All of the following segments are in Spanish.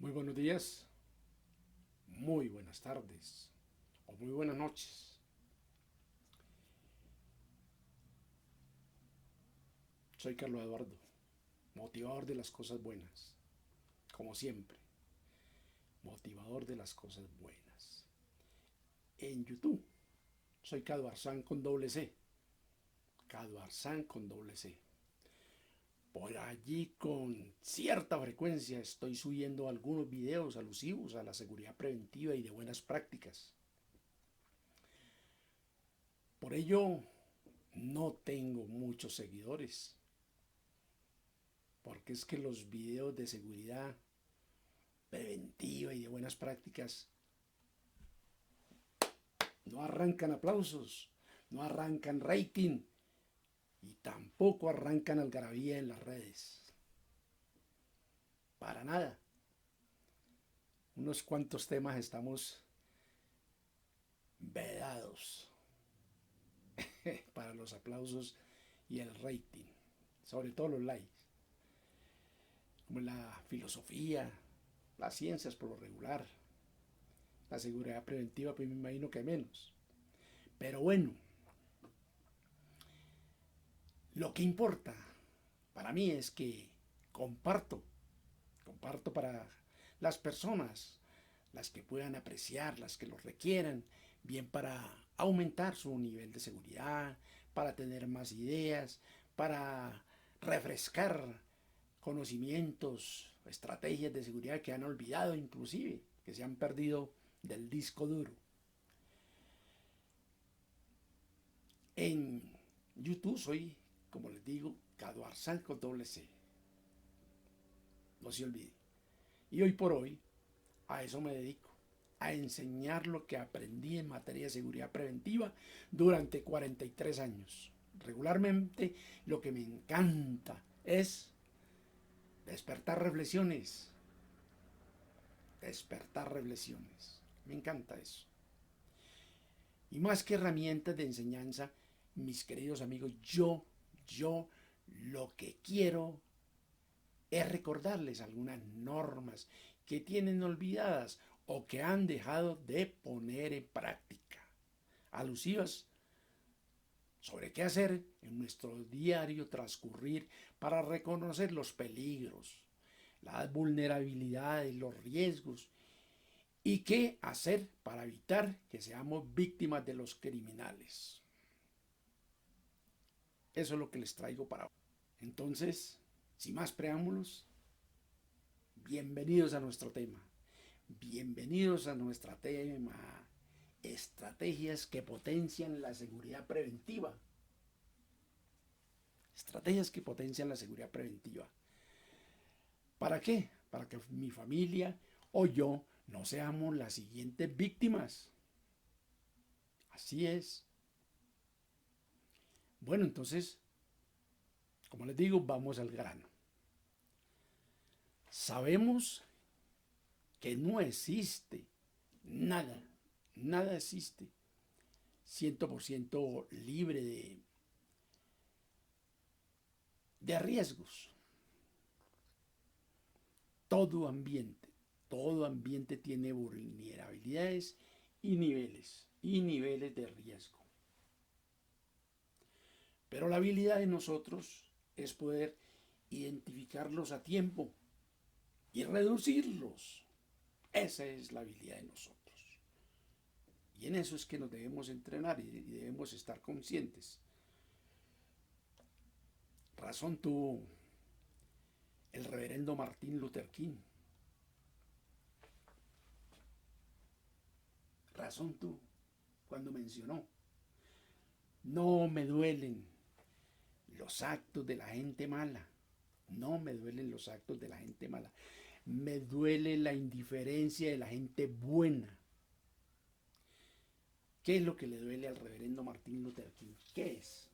Muy buenos días, muy buenas tardes o muy buenas noches. Soy Carlos Eduardo, motivador de las cosas buenas, como siempre, motivador de las cosas buenas. En YouTube soy Cado Arzán con doble C, Cado Arzán con doble C. Por allí con cierta frecuencia estoy subiendo algunos videos alusivos a la seguridad preventiva y de buenas prácticas. Por ello, no tengo muchos seguidores, porque es que los videos de seguridad preventiva y de buenas prácticas no arrancan aplausos, no arrancan rating y tampoco arrancan algarabía en las redes. Para nada. Unos cuantos temas estamos vedados para los aplausos y el rating, sobre todo los likes, como la filosofía, las ciencias por lo regular, la seguridad preventiva, pues me imagino que menos. Pero bueno, lo que importa para mí es que comparto, comparto para las personas, las que puedan apreciar, las que lo requieran, bien para aumentar su nivel de seguridad, para tener más ideas, para refrescar conocimientos, estrategias de seguridad que han olvidado inclusive, que se han perdido del disco duro. En YouTube soy, como les digo, Cado Arzán con doble C. No se olvide. Y hoy por hoy a eso me dedico, a enseñar lo que aprendí en materia de seguridad preventiva durante 43 años. Regularmente lo que me encanta es despertar reflexiones, despertar reflexiones. Me encanta eso. Y más que herramientas de enseñanza, mis queridos amigos, yo lo que quiero es recordarles algunas normas que tienen olvidadas o que han dejado de poner en práctica, alusivas sobre qué hacer en nuestro diario transcurrir para reconocer los peligros, las vulnerabilidades, los riesgos y qué hacer para evitar que seamos víctimas de los criminales. Eso es lo que les traigo para hoy. Entonces, sin más preámbulos, bienvenidos a nuestro tema. Bienvenidos a nuestro tema. Estrategias que potencian la seguridad preventiva. Estrategias que potencian la seguridad preventiva. ¿Para qué? Para que mi familia o yo no seamos las siguientes víctimas. Así es. Bueno, entonces, como les digo, vamos al grano. Sabemos que no existe nada, nada existe 100% libre de riesgos. Todo ambiente tiene vulnerabilidades y niveles de riesgo. Pero la habilidad de nosotros es poder identificarlos a tiempo y reducirlos. Esa es la habilidad de nosotros. Y en eso es que nos debemos entrenar y debemos estar conscientes. Razón tuvo el reverendo Martin Luther King. Razón tuvo cuando mencionó: no me duelen los actos de la gente mala. No me duelen los actos de la gente mala. Me duele la indiferencia de la gente buena. ¿Qué es lo que le duele al reverendo Martin Luther King? ¿Qué es?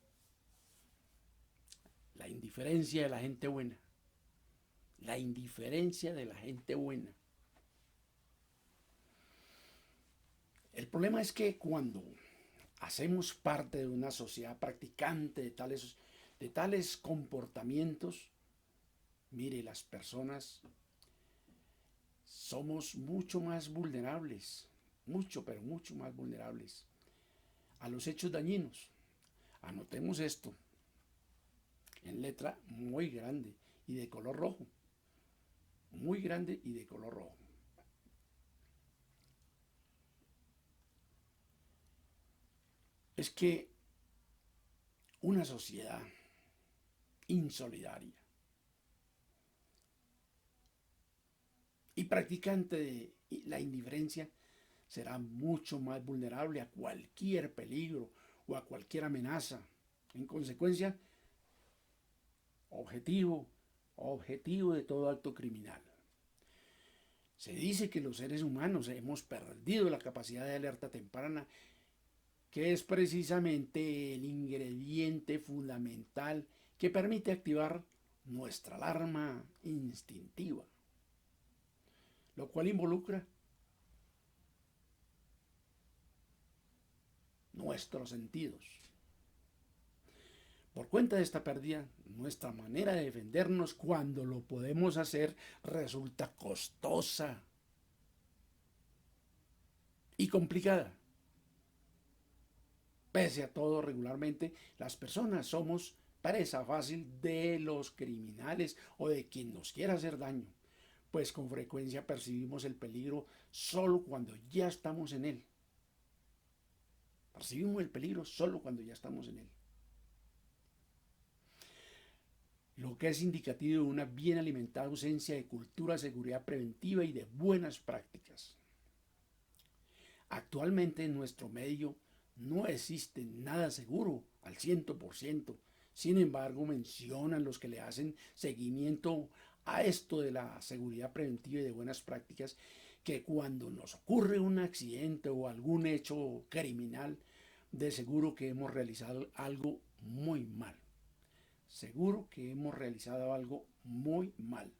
La indiferencia de la gente buena. La indiferencia de la gente buena. El problema es que cuando hacemos parte de una sociedad practicante de tales comportamientos, mire, las personas somos mucho más vulnerables, mucho, pero mucho más vulnerables a los hechos dañinos. Anotemos esto en letra muy grande y de color rojo, muy grande y de color rojo. Es que una sociedad insolidaria y practicante de la indiferencia será mucho más vulnerable a cualquier peligro o a cualquier amenaza. En consecuencia, objetivo, objetivo de todo acto criminal. Se dice que los seres humanos hemos perdido la capacidad de alerta temprana, que es precisamente el ingrediente fundamental que permite activar nuestra alarma instintiva, lo cual involucra nuestros sentidos. Por cuenta de esta pérdida, nuestra manera de defendernos cuando lo podemos hacer resulta costosa y complicada. Pese a todo, regularmente las personas somos presa fácil de los criminales o de quien nos quiera hacer daño, pues con frecuencia percibimos el peligro solo cuando ya estamos en él. Percibimos el peligro solo cuando ya estamos en él. Lo que es indicativo de una bien alimentada ausencia de cultura de seguridad preventiva y de buenas prácticas. Actualmente en nuestro medio no existe nada seguro al 100%. Sin embargo, mencionan los que le hacen seguimiento a esto de la seguridad preventiva y de buenas prácticas, que cuando nos ocurre un accidente o algún hecho criminal, de seguro que hemos realizado algo muy mal. Seguro que hemos realizado algo muy mal.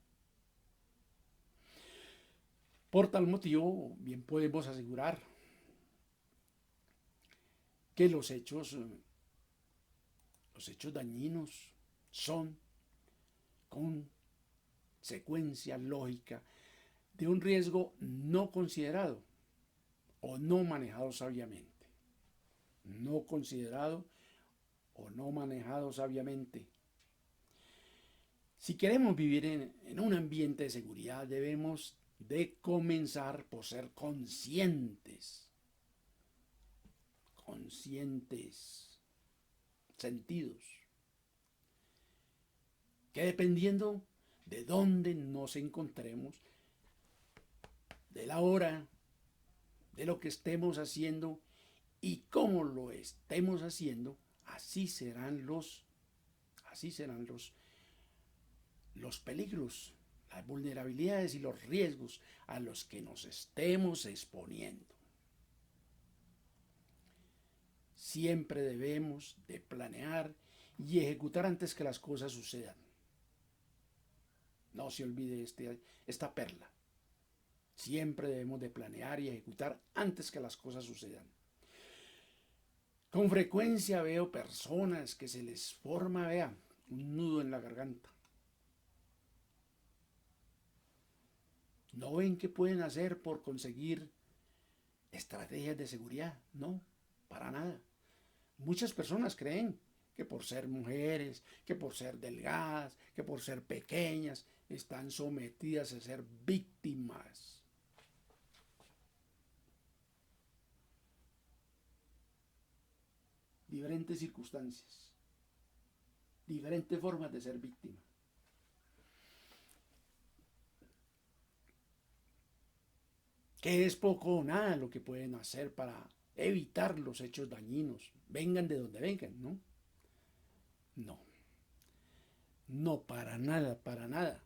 Por tal motivo, bien podemos asegurar que los hechos dañinos son consecuencia lógica de un riesgo no considerado o no manejado sabiamente. No considerado o no manejado sabiamente. Si queremos vivir en un ambiente de seguridad, debemos de comenzar por ser conscientes, sentidos, que dependiendo de dónde nos encontremos, de la hora, de lo que estemos haciendo y cómo lo estemos haciendo, así serán los peligros, las vulnerabilidades y los riesgos a los que nos estemos exponiendo. Siempre debemos de planear y ejecutar antes que las cosas sucedan. No se olvide esta perla. Siempre debemos de planear y ejecutar antes que las cosas sucedan. Con frecuencia veo personas que se les forma, un nudo en la garganta. ¿No ven qué pueden hacer por conseguir estrategias de seguridad? No, para nada. Muchas personas creen que por ser mujeres, que por ser delgadas, que por ser pequeñas, están sometidas a ser víctimas. Diferentes circunstancias, diferentes formas de ser víctima. Que es poco o nada lo que pueden hacer para evitar los hechos dañinos, vengan de donde vengan, ¿no? No, no, para nada, para nada,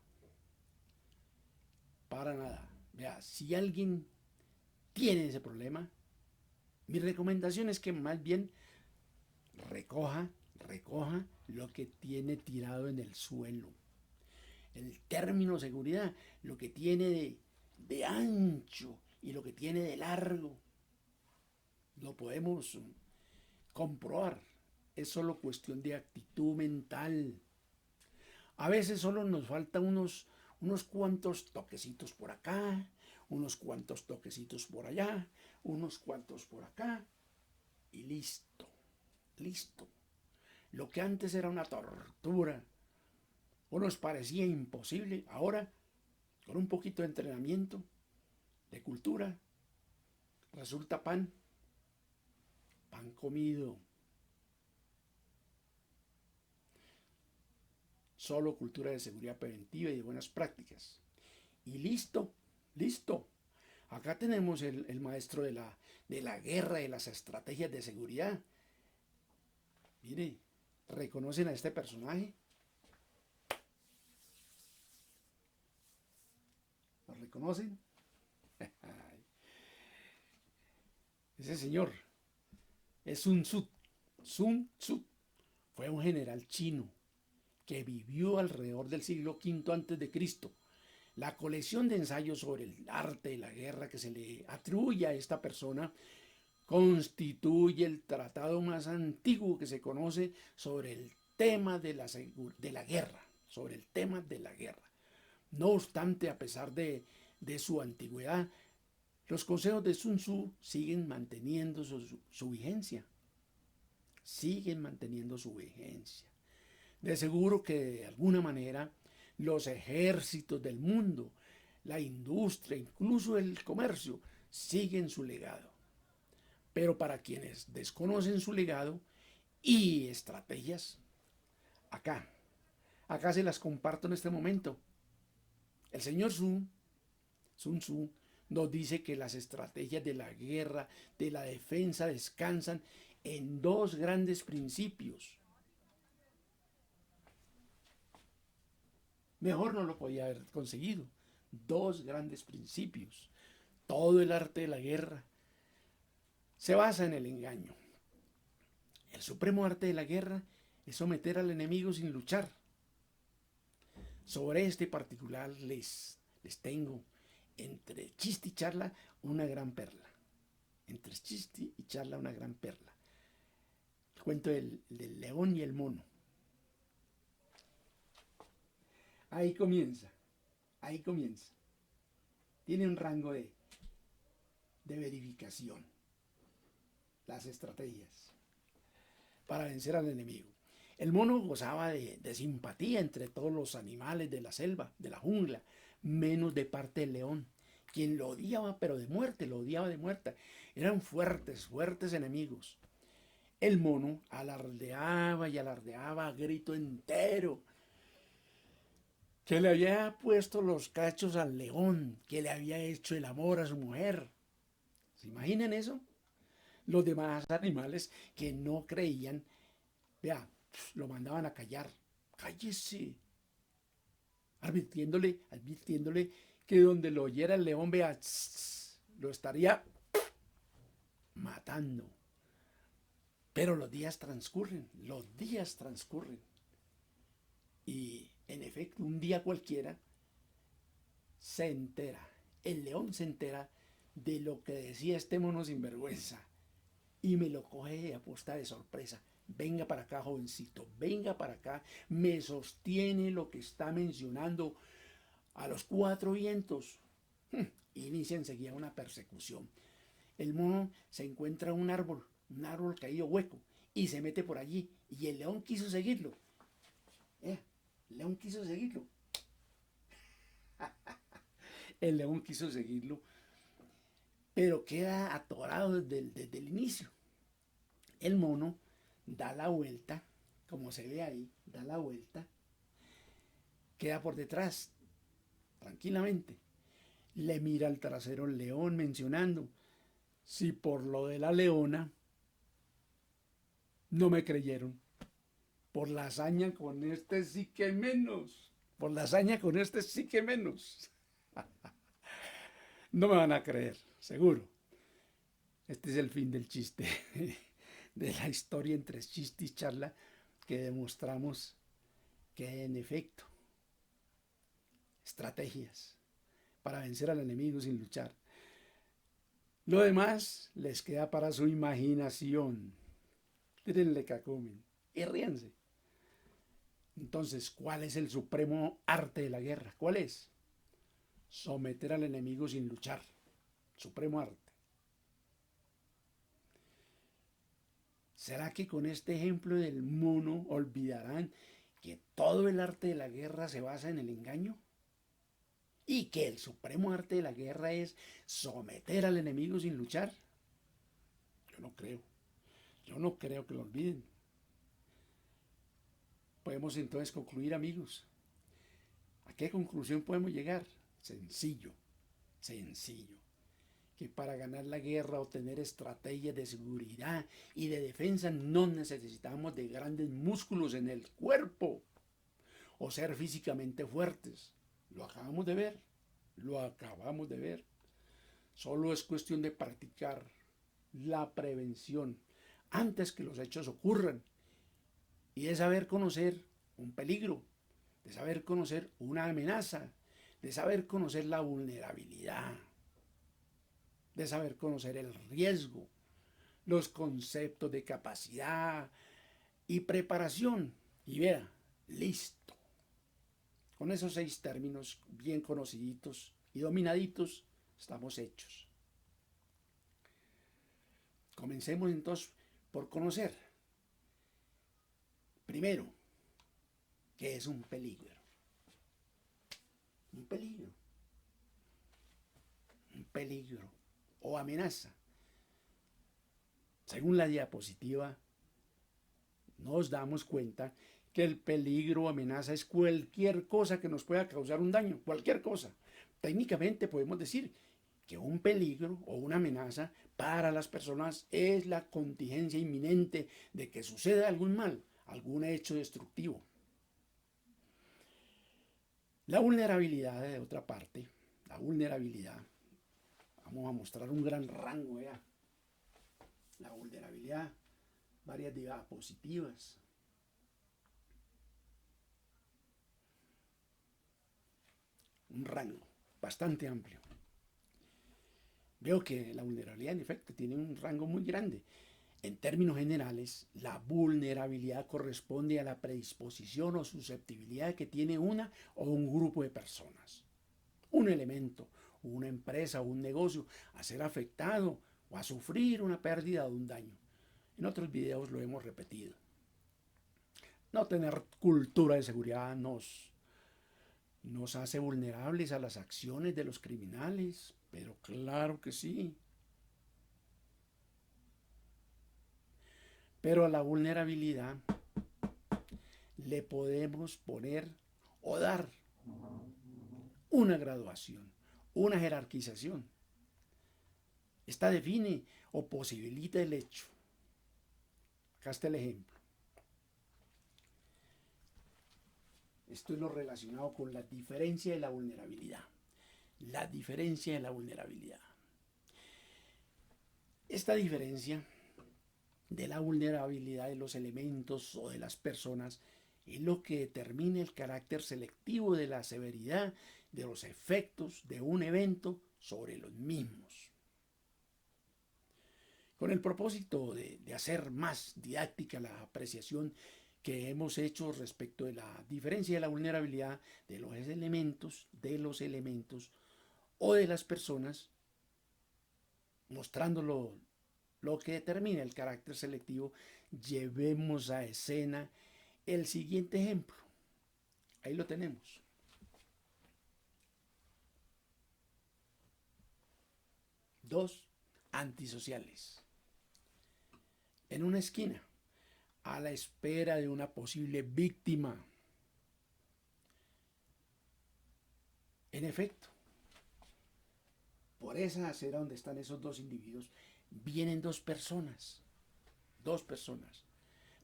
para nada. Vea, si alguien tiene ese problema, mi recomendación es que más bien recoja lo que tiene tirado en el suelo. El término seguridad, lo que tiene de ancho y lo que tiene de largo, lo podemos comprobar. Es solo cuestión de actitud mental. A veces solo nos falta unos cuantos toquecitos por acá, unos cuantos toquecitos por allá, unos cuantos por acá, y listo, listo. Lo que antes era una tortura o nos parecía imposible, ahora, con un poquito de entrenamiento, de cultura, resulta pan, pan comido. Solo cultura de seguridad preventiva y de buenas prácticas. Y listo, listo. Acá tenemos el maestro de la guerra, de las estrategias de seguridad. Mire, ¿reconocen a este personaje? ¿Lo reconocen? Ese señor es Sun Tzu. Sun Tzu fue un general chino que vivió alrededor del siglo V antes de Cristo. La colección de ensayos sobre el arte de la guerra que se le atribuye a esta persona constituye el tratado más antiguo que se conoce sobre el tema de la guerra, sobre el tema de la guerra. No obstante, a pesar de su antigüedad, los consejos de Sun Tzu siguen manteniendo su vigencia. Siguen manteniendo su vigencia. De seguro que de alguna manera los ejércitos del mundo, la industria, incluso el comercio, siguen su legado. Pero para quienes desconocen su legado y estrategias, acá se las comparto en este momento. El señor Sun Tzu nos dice que las estrategias de la guerra, de la defensa, descansan en dos grandes principios. Mejor no lo podía haber conseguido. Dos grandes principios. Todo el arte de la guerra se basa en el engaño. El supremo arte de la guerra es someter al enemigo sin luchar. Sobre este particular les tengo, entre chiste y charla, una gran perla. Entre chiste y charla, una gran perla. El cuento del león y el mono. Ahí comienza, ahí comienza. Tiene un rango de verificación. Las estrategias para vencer al enemigo. El mono gozaba de simpatía entre todos los animales de la selva, de la jungla, menos de parte del león, quien lo odiaba, pero de muerte, lo odiaba de muerte. Eran fuertes, fuertes enemigos. El mono alardeaba y alardeaba a grito entero que le había puesto los cachos al león, que le había hecho el amor a su mujer. ¿Se imaginan eso? Los demás animales que no creían, vea, lo mandaban a callar. Cállese. Advirtiéndole que donde lo oyera el león, vea, lo estaría matando. Pero los días transcurren. Y en efecto, un día cualquiera el león se entera de lo que decía este mono sinvergüenza y me lo coge a posta de sorpresa. Venga para acá, jovencito, venga para acá, me sostiene lo que está mencionando a los cuatro vientos. Inicia enseguida una persecución. El mono se encuentra un árbol caído hueco, y se mete por allí, y el león quiso seguirlo. El león quiso seguirlo, pero queda atorado desde el inicio. El mono da la vuelta, como se ve ahí, da la vuelta, queda por detrás, tranquilamente. Le mira al trasero el león mencionando, si por lo de la leona no me creyeron, por la hazaña con este sí que menos, no me van a creer, seguro. Este es el fin del chiste, de la historia entre chiste y charla, que demostramos que en efecto, estrategias para vencer al enemigo sin luchar. Lo demás les queda para su imaginación. Tírenle cacumen y ríanse. Entonces, ¿cuál es el supremo arte de la guerra? ¿Cuál es? Someter al enemigo sin luchar. Supremo arte. ¿Será que con este ejemplo del mono olvidarán que todo el arte de la guerra se basa en el engaño? Y que el supremo arte de la guerra es someter al enemigo sin luchar. Yo no creo. Yo no creo que lo olviden. Podemos entonces concluir, amigos. ¿A qué conclusión podemos llegar? Sencillo, sencillo. Que para ganar la guerra o tener estrategias de seguridad y de defensa no necesitamos de grandes músculos en el cuerpo o ser físicamente fuertes. Lo acabamos de ver, lo acabamos de ver. Solo es cuestión de practicar la prevención antes que los hechos ocurran y de saber conocer un peligro, de saber conocer una amenaza, de saber conocer la vulnerabilidad, de saber conocer el riesgo, los conceptos de capacidad y preparación. Y vea, listo. Con esos 6 términos bien conociditos y dominaditos, estamos hechos. Comencemos entonces por conocer, primero, qué es un peligro. Un peligro. Un peligro o amenaza. Según la diapositiva, nos damos cuenta que el peligro o amenaza es cualquier cosa que nos pueda causar un daño, cualquier cosa. Técnicamente podemos decir que un peligro o una amenaza para las personas es la contingencia inminente de que suceda algún mal, algún hecho destructivo. La vulnerabilidad, de otra parte, la vulnerabilidad, vamos a mostrar un gran rango, ¿verdad? La vulnerabilidad, varias diapositivas. Un rango bastante amplio. Veo que la vulnerabilidad en efecto tiene un rango muy grande. En términos generales, la vulnerabilidad corresponde a la predisposición o susceptibilidad que tiene una o un grupo de personas, un elemento, una empresa o un negocio a ser afectado o a sufrir una pérdida o un daño. En otros videos lo hemos repetido. No tener cultura de seguridad nos hace vulnerables a las acciones de los criminales, pero claro que sí. Pero a la vulnerabilidad le podemos poner o dar una graduación, una jerarquización. Esta define o posibilita el hecho. Acá está el ejemplo. Esto es lo relacionado con la diferencia de la vulnerabilidad. La diferencia de la vulnerabilidad. Esta diferencia de la vulnerabilidad de los elementos o de las personas es lo que determina el carácter selectivo de la severidad de los efectos de un evento sobre los mismos. Con el propósito de hacer más didáctica la apreciación que hemos hecho respecto de la diferencia de la vulnerabilidad de los elementos o de las personas, mostrando lo que determina el carácter selectivo, llevemos a escena el siguiente ejemplo. Ahí lo tenemos. Dos antisociales. En una esquina, a la espera de una posible víctima. En efecto, por esa acera donde están esos 2 individuos, vienen 2 personas. 2 personas.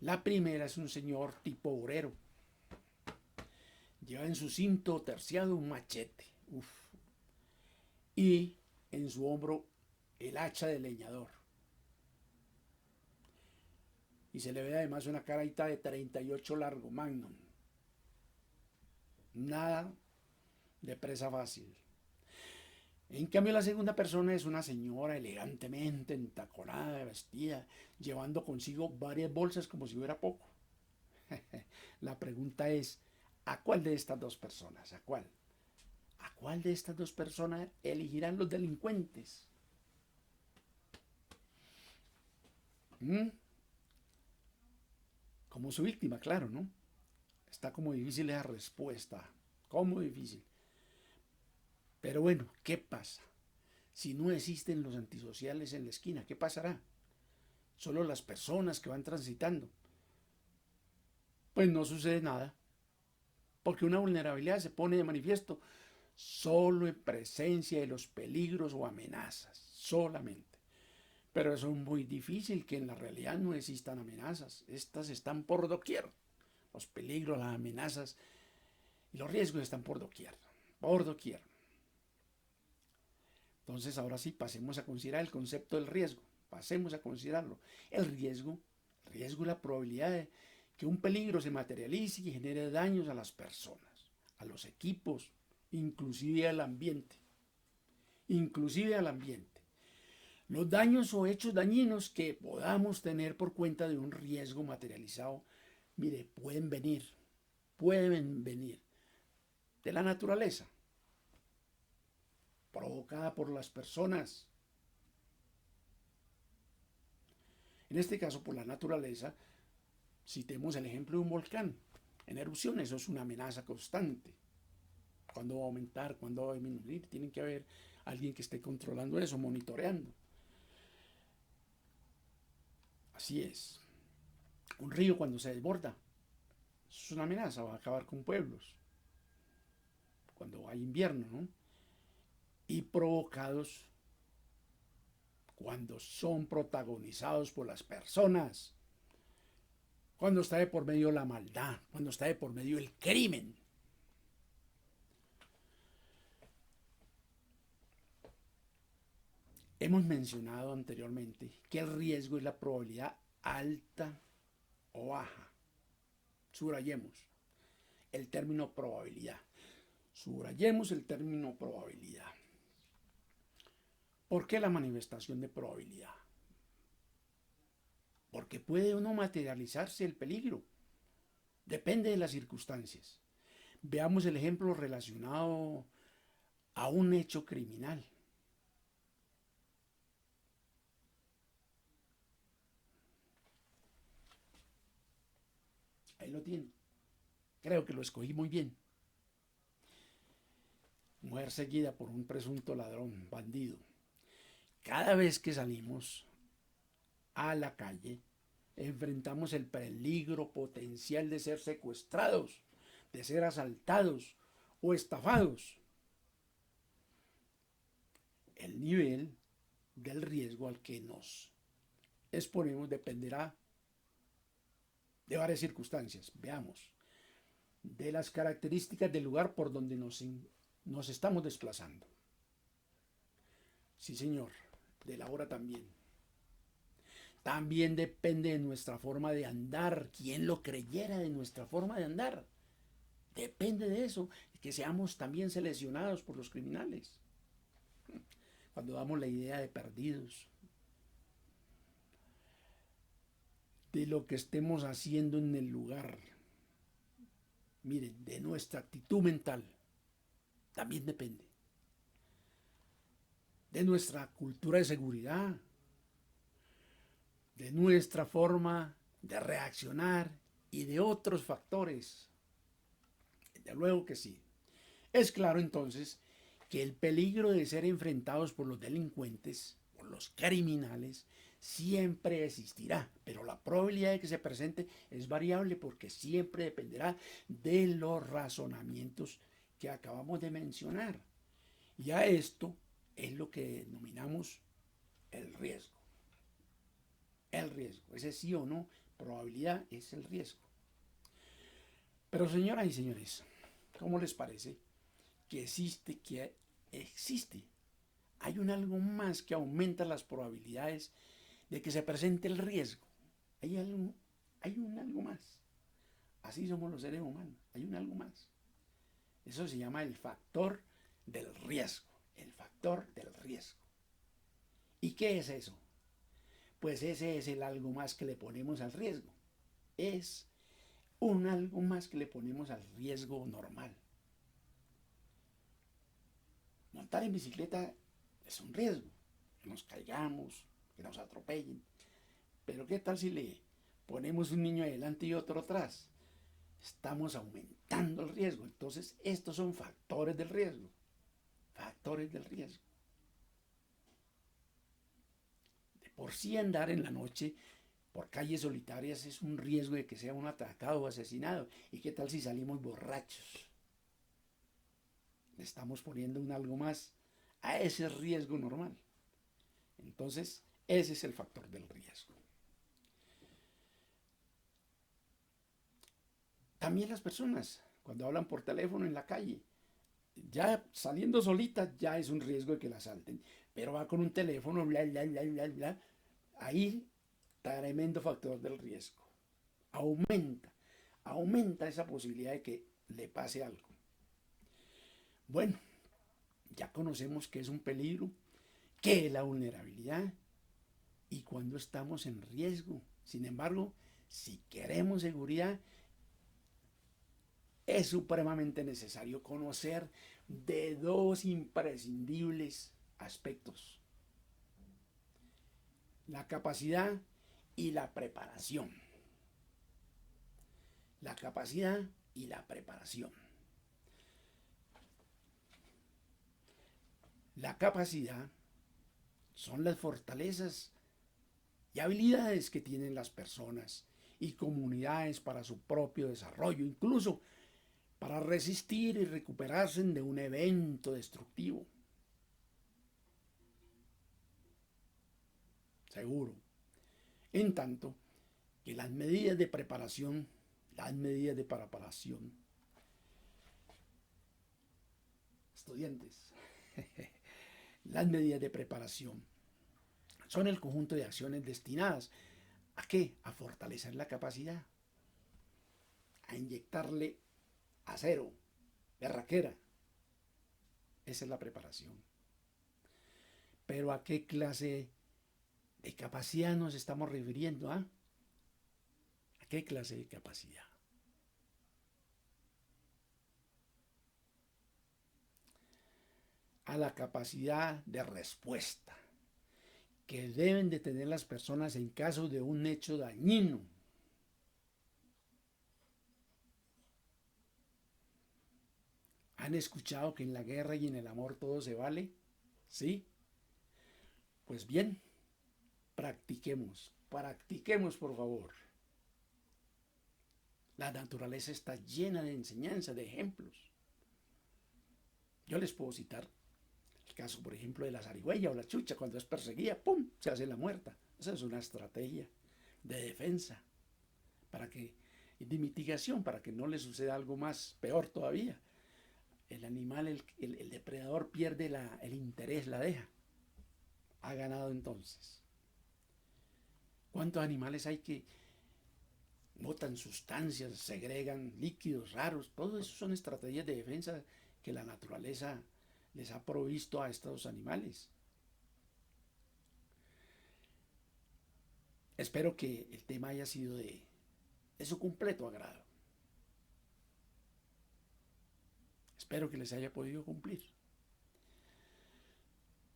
La primera es un señor tipo obrero. Lleva en su cinto terciado un machete. Uf. Y en su hombro el hacha de leñador. Y se le ve además una carita de 38 largo, Magnum. Nada de presa fácil. En cambio, la segunda persona es una señora elegantemente entaconada, vestida, llevando consigo varias bolsas como si fuera poco. La pregunta es, ¿a cuál de estas dos personas? ¿A cuál? ¿A cuál de estas dos personas elegirán los delincuentes? ¿Mm? Como su víctima, claro, ¿no? Está como difícil esa respuesta. ¿Cómo difícil? Pero bueno, ¿qué pasa? Si no existen los antisociales en la esquina, ¿qué pasará? Solo las personas que van transitando. Pues no sucede nada, porque una vulnerabilidad se pone de manifiesto solo en presencia de los peligros o amenazas, solamente. Pero eso es muy difícil, que en la realidad no existan amenazas. Estas están por doquier. Los peligros, las amenazas y los riesgos están por doquier. Por doquier. Entonces ahora sí, pasemos a considerar el concepto del riesgo. Pasemos a considerarlo. El riesgo es la probabilidad de que un peligro se materialice y genere daños a las personas, a los equipos, inclusive al ambiente. Inclusive al ambiente. Los daños o hechos dañinos que podamos tener por cuenta de un riesgo materializado, mire, pueden venir de la naturaleza, provocada por las personas. En este caso, por la naturaleza, citemos el ejemplo de un volcán en erupción. Eso es una amenaza constante. ¿Cuándo va a aumentar? ¿Cuándo va a disminuir? Tiene que haber alguien que esté controlando eso, monitoreando. Así es. Un río cuando se desborda, es una amenaza, va a acabar con pueblos. Cuando hay invierno, ¿no? Y provocados cuando son protagonizados por las personas, cuando está de por medio la maldad, cuando está de por medio el crimen. Hemos mencionado anteriormente que el riesgo es la probabilidad alta o baja. Subrayemos el término probabilidad. Subrayemos el término probabilidad. ¿Por qué la manifestación de probabilidad? Porque puede o no materializarse el peligro. Depende de las circunstancias. Veamos el ejemplo relacionado a un hecho criminal. Ahí lo tiene. Creo que lo escogí muy bien. Mujer seguida por un presunto ladrón, bandido. Cada vez que salimos a la calle, enfrentamos el peligro potencial de ser secuestrados, de ser asaltados o estafados. El nivel del riesgo al que nos exponemos dependerá de varias circunstancias. Veamos, de las características del lugar por donde nos estamos desplazando. Sí, señor, de la hora también. También depende de nuestra forma de andar. ¿Quién lo creyera de nuestra forma de andar? Depende de eso, que seamos también seleccionados por los criminales. Cuando damos la idea de perdidos, de lo que estemos haciendo en el lugar, miren, de nuestra actitud mental, también depende. De nuestra cultura de seguridad, de nuestra forma de reaccionar y de otros factores. De luego que sí. Es claro entonces que el peligro de ser enfrentados por los delincuentes, por los criminales, siempre existirá, pero la probabilidad de que se presente es variable porque siempre dependerá de los razonamientos que acabamos de mencionar. Y a esto es lo que denominamos el riesgo. El riesgo, ese sí o no, probabilidad es el riesgo. Pero señoras y señores, ¿cómo les parece que existe? Hay un algo más que aumenta las probabilidades de que se presente el riesgo. Hay un algo más. Así somos los seres humanos. Hay un algo más. Eso se llama el factor del riesgo. El factor del riesgo. ¿Y qué es eso? Pues ese es el algo más que le ponemos al riesgo. Es un algo más que le ponemos al riesgo normal. Montar en bicicleta es un riesgo, que nos caigamos, que nos atropellen. Pero ¿qué tal si le ponemos un niño adelante y otro atrás? Estamos aumentando el riesgo. Entonces, estos son factores del riesgo. Factores del riesgo. De por sí andar en la noche por calles solitarias es un riesgo de que sea un atracado o asesinado. ¿Y qué tal si salimos borrachos? Le estamos poniendo un algo más a ese riesgo normal. Entonces, ese es el factor del riesgo. También las personas, cuando hablan por teléfono en la calle, ya saliendo solitas ya es un riesgo de que la asalten. Pero va con un teléfono, bla, bla, bla, bla, bla. Ahí, tremendo factor del riesgo. Aumenta, aumenta esa posibilidad de que le pase algo. Bueno, ya conocemos qué es un peligro, qué es la vulnerabilidad y cuando estamos en riesgo. Sin embargo, si queremos seguridad, es supremamente necesario conocer de dos imprescindibles aspectos: la capacidad y la preparación. La capacidad y la preparación. La capacidad son las fortalezas y habilidades que tienen las personas y comunidades para su propio desarrollo, incluso para resistir y recuperarse de un evento destructivo. Seguro. En tanto que las medidas de preparación, estudiantes, las medidas de preparación son el conjunto de acciones destinadas ¿a qué? A fortalecer la capacidad, a inyectarle acero, berraquera. Esa es la preparación. Pero ¿a qué clase de capacidad nos estamos refiriendo? ¿A qué clase de capacidad? A la capacidad de respuesta que deben de tener las personas en caso de un hecho dañino. ¿Han escuchado que en la guerra y en el amor todo se vale? ¿Sí? Pues bien, practiquemos por favor. La naturaleza está llena de enseñanza, de ejemplos. Yo les puedo citar el caso, por ejemplo, de la zarigüeya o la chucha, cuando es perseguida, ¡pum!, se hace la muerta. Esa es una estrategia de defensa, para que, de mitigación, para que no le suceda algo más, peor todavía. El animal, el depredador pierde el interés, la deja. Ha ganado entonces. ¿Cuántos animales hay que botan sustancias, segregan líquidos raros? Todo eso son estrategias de defensa que la naturaleza les ha provisto a estos animales. Espero que el tema haya sido de su completo agrado. Espero que les haya podido cumplir.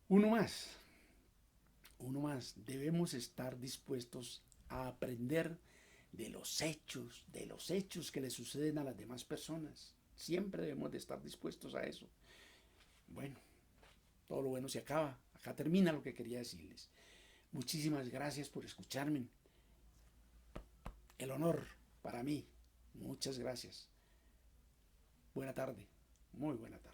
Uno más, debemos estar dispuestos a aprender de los hechos que le suceden a las demás personas. Siempre debemos de estar dispuestos a eso. Bueno, todo lo bueno se acaba. Acá termina lo que quería decirles. Muchísimas gracias por escucharme. El honor para mí. Muchas gracias. Buena tarde. Muy buena tarde.